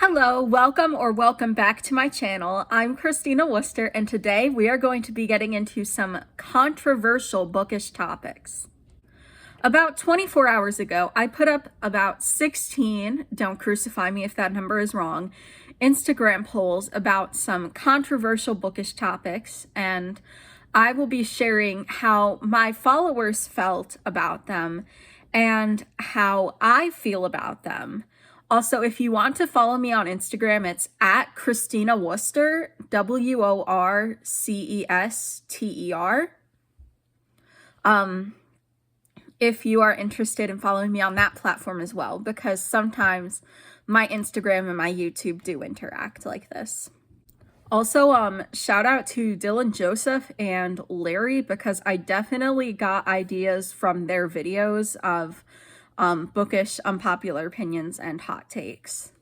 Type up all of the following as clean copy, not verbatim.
Hello, welcome back to my channel. I'm Christina Worcester, and today we are going to be getting into some controversial bookish topics. About 24 hours ago, I put up about 16, don't crucify me if that number is wrong, Instagram polls about some controversial bookish topics, and I will be sharing how my followers felt about them and how I feel about them. Also, if you want to follow me on Instagram, it's at Christina Worcester, Worcester. If you are interested in following me on that platform as well, because sometimes my Instagram and my YouTube do interact like this. Also, shout out to Dylan Joseph and Larry, because I definitely got ideas from their videos of bookish unpopular opinions and hot takes.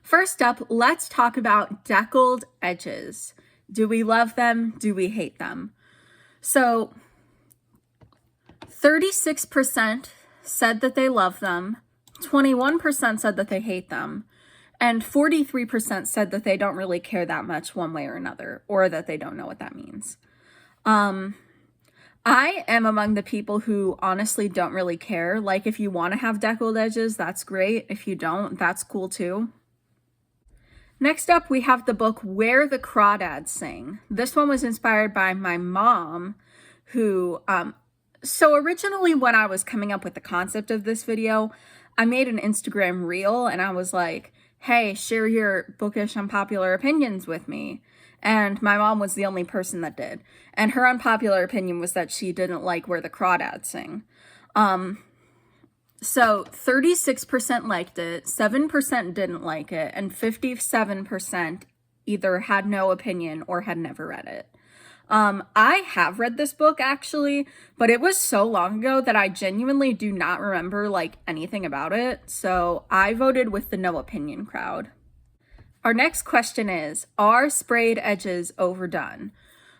First up, let's talk about deckled edges. Do we love them? Do we hate them? So 36% said that they love them, 21% said that they hate them, and 43% said that they don't really care that much one way or another, or that they don't know what that means. I am among the people who honestly don't really care. Like, if you want to have deckled edges, that's great. If you don't, that's cool too. Next up, we have the book Where the Crawdads Sing. This one was inspired by my mom, who, so originally when I was coming up with the concept of this video, I made an Instagram reel and I was like, hey, share your bookish unpopular opinions with me. And my mom was the only person that did. And her unpopular opinion was that she didn't like Where the Crawdads Sing. So 36% liked it, 7% didn't like it, and 57% either had no opinion or had never read it. I have read this book actually, but it was so long ago that I genuinely do not remember like anything about it. So I voted with the no opinion crowd. Our next question is, are sprayed edges overdone?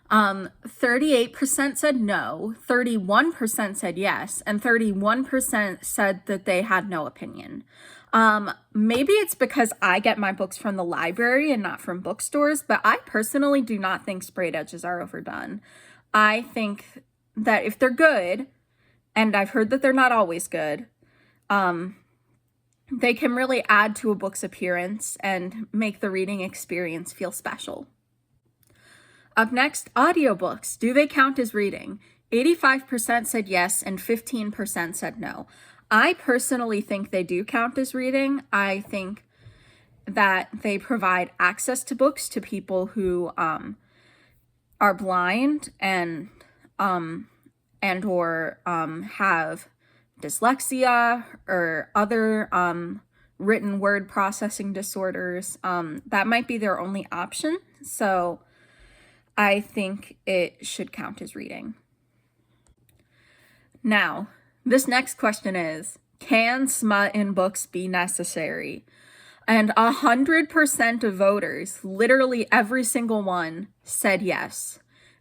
38% said no, 31% said yes, and 31% said that they had no opinion. Maybe it's because I get my books from the library and not from bookstores, but I personally do not think sprayed edges are overdone. I think that if they're good, and I've heard that they're not always good, they can really add to a book's appearance and make the reading experience feel special. Up next, audiobooks. Do they count as reading? 85% said yes and 15% said no. I personally think they do count as reading. I think that they provide access to books to people who are blind and or have dyslexia or other written word processing disorders. That might be their only option. So I think it should count as reading. Now, this next question is, can smut in books be necessary? And 100% of voters, literally every single one, said yes.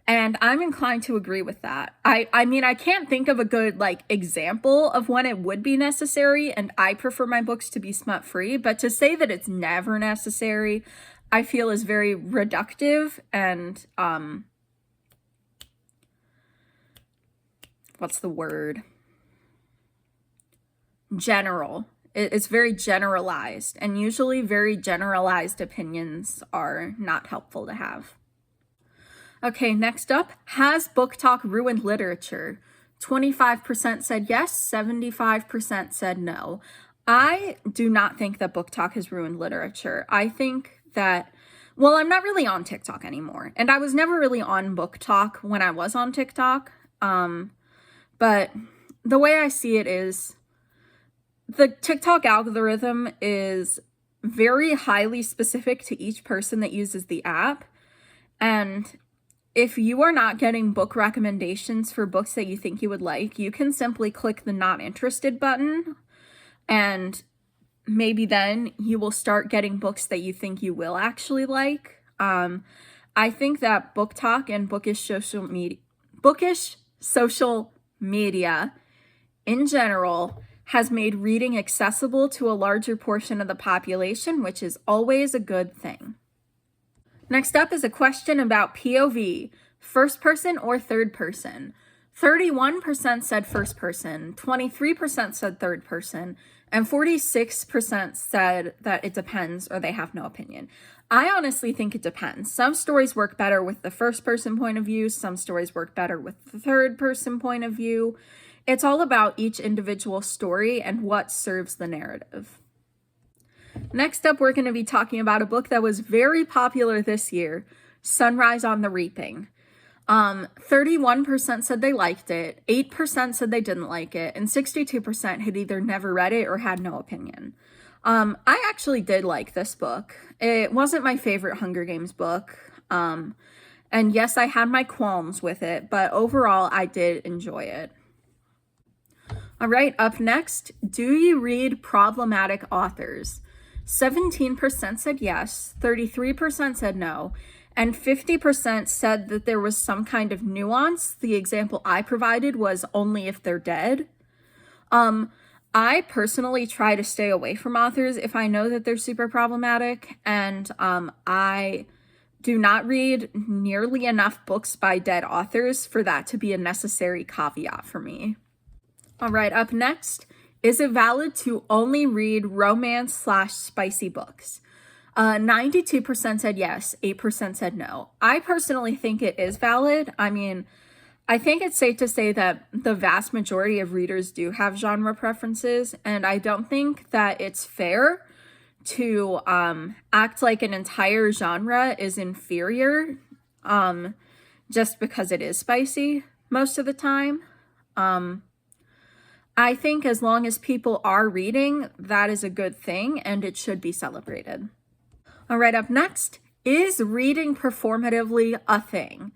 And I'm inclined to agree with that. I mean, I can't think of a good example of when it would be necessary, and I prefer my books to be smut-free, but to say that it's never necessary, I feel is very reductive and, what's the word? General. It's very generalized, and usually very generalized opinions are not helpful to have. Okay, next up, has book talk ruined literature? 25% said yes, 75% said no. I do not think that book talk has ruined literature. I think that, well, I'm not really on TikTok anymore, and I was never really on book talk when I was on TikTok, but the way I see it is the TikTok algorithm is very highly specific to each person that uses the app, and if you are not getting book recommendations for books that you think you would like, you can simply click the not interested button, and maybe then you will start getting books that you think you will actually like. I think that book talk and bookish social media in general has made reading accessible to a larger portion of the population, which is always a good thing. Next up is a question about POV, first person or third person. 31% said first person, 23% said third person, and 46% said that it depends or they have no opinion. I honestly think it depends. Some stories work better with the first person point of view, some stories work better with the third person point of view. It's all about each individual story and what serves the narrative. Next up, we're going to be talking about a book that was very popular this year, Sunrise on the Reaping. 31% said they liked it, 8% said they didn't like it, and 62% had either never read it or had no opinion. I actually did like this book. It wasn't my favorite Hunger Games book. And yes, I had my qualms with it, but overall, I did enjoy it. All right, up next, do you read problematic authors? 17% said yes, 33% said no, and 50% said that there was some kind of nuance. The example I provided was only if they're dead. I personally try to stay away from authors if I know that they're super problematic, and I do not read nearly enough books by dead authors for that to be a necessary caveat for me. All right, up next, is it valid to only read romance/spicy books? 92% said yes, 8% said no. I personally think it is valid. I mean, I think it's safe to say that the vast majority of readers do have genre preferences, and I don't think that it's fair to act like an entire genre is inferior just because it is spicy most of the time. I think as long as people are reading, that is a good thing, and it should be celebrated. All right, up next, is reading performatively a thing?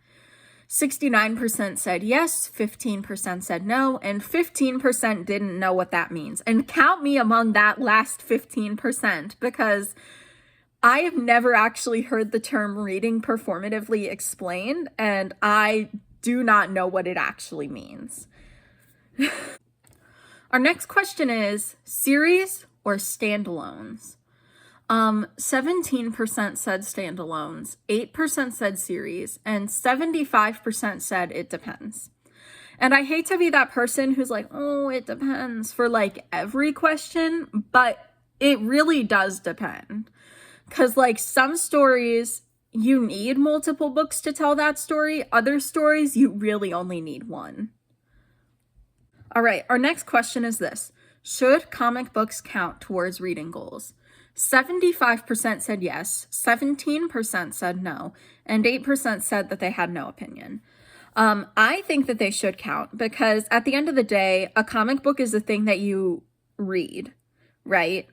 69% said yes, 15% said no, and 15% didn't know what that means. And count me among that last 15% because I have never actually heard the term reading performatively explained, and I do not know what it actually means. Our next question is series or standalones? 17% said standalones, 8% said series, and 75% said it depends. And I hate to be that person who's like, oh, it depends for like every question, but it really does depend. Because like some stories, you need multiple books to tell that story. Other stories, you really only need one. All right, our next question is this. Should comic books count towards reading goals? 75% said yes, 17% said no, and 8% said that they had no opinion. I think that they should count because at the end of the day, a comic book is a thing that you read, right?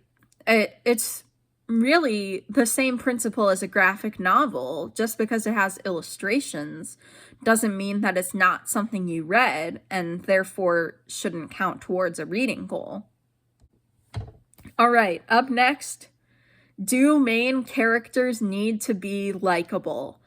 It's really the same principle as a graphic novel. Just because it has illustrations doesn't mean that it's not something you read and therefore shouldn't count towards a reading goal. All right, up next, do main characters need to be likable?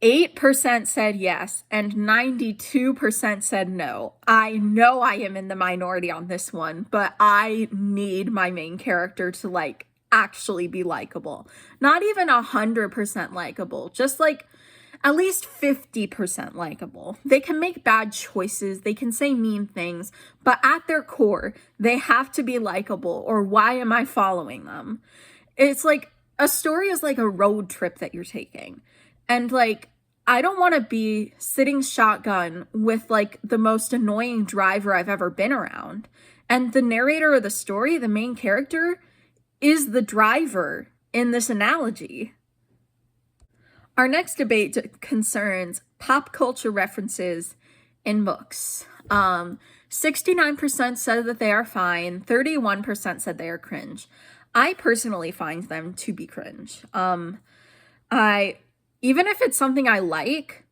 8% said yes, and 92% said no. I know I am in the minority on this one, but I need my main character to like actually be likable. Not even 100% likable, just like at least 50% likable. They can make bad choices, they can say mean things, but at their core, they have to be likable, or why am I following them? It's like a story is like a road trip that you're taking. And like, I don't want to be sitting shotgun with like the most annoying driver I've ever been around. And the narrator of the story, the main character, is the driver in this analogy. Our next debate concerns pop culture references in books. 69% said that they are fine, 31% said they are cringe. I personally find them to be cringe. Even if it's something I like,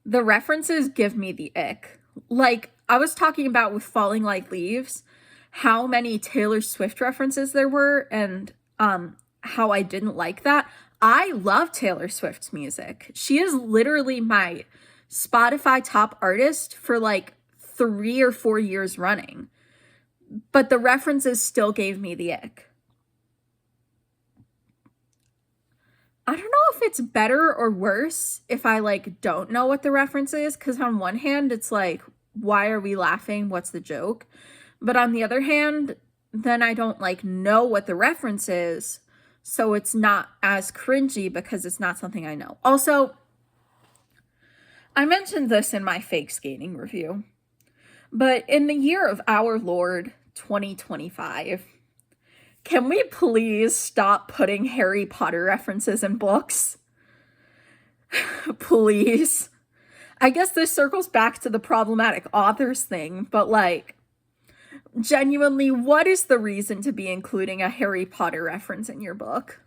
the references give me the ick. Like, I was talking about with Falling Like Leaves, how many Taylor Swift references there were, and how I didn't like that. I love Taylor Swift's music. She is literally my Spotify top artist for like 3 or 4 years running. but the references still gave me the ick. I don't know if it's better or worse if I like don't know what the reference is, because on one hand it's like, why are we laughing? What's the joke? But on the other hand, then I don't like know what the reference is, so it's not as cringy because it's not something I know. Also, I mentioned this in my fake skating review, but in the year of our Lord 2025, can we please stop putting Harry Potter references in books? Please. I guess this circles back to the problematic authors thing, but like, genuinely, what is the reason to be including a Harry Potter reference in your book?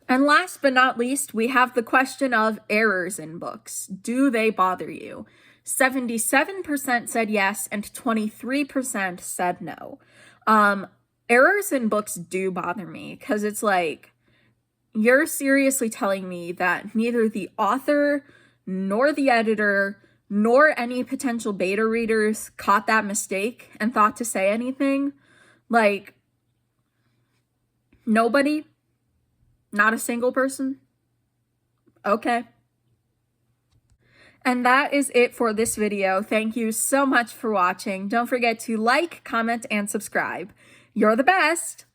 And last but not least, we have the question of errors in books. Do they bother you? 77% said yes, and 23% said no. Errors in books do bother me, because it's like, you're seriously telling me that neither the author, nor the editor, nor any potential beta readers caught that mistake and thought to say anything? Like, nobody? Not a single person? Okay. And that is it for this video. Thank you so much for watching. Don't forget to like, comment, and subscribe. You're the best!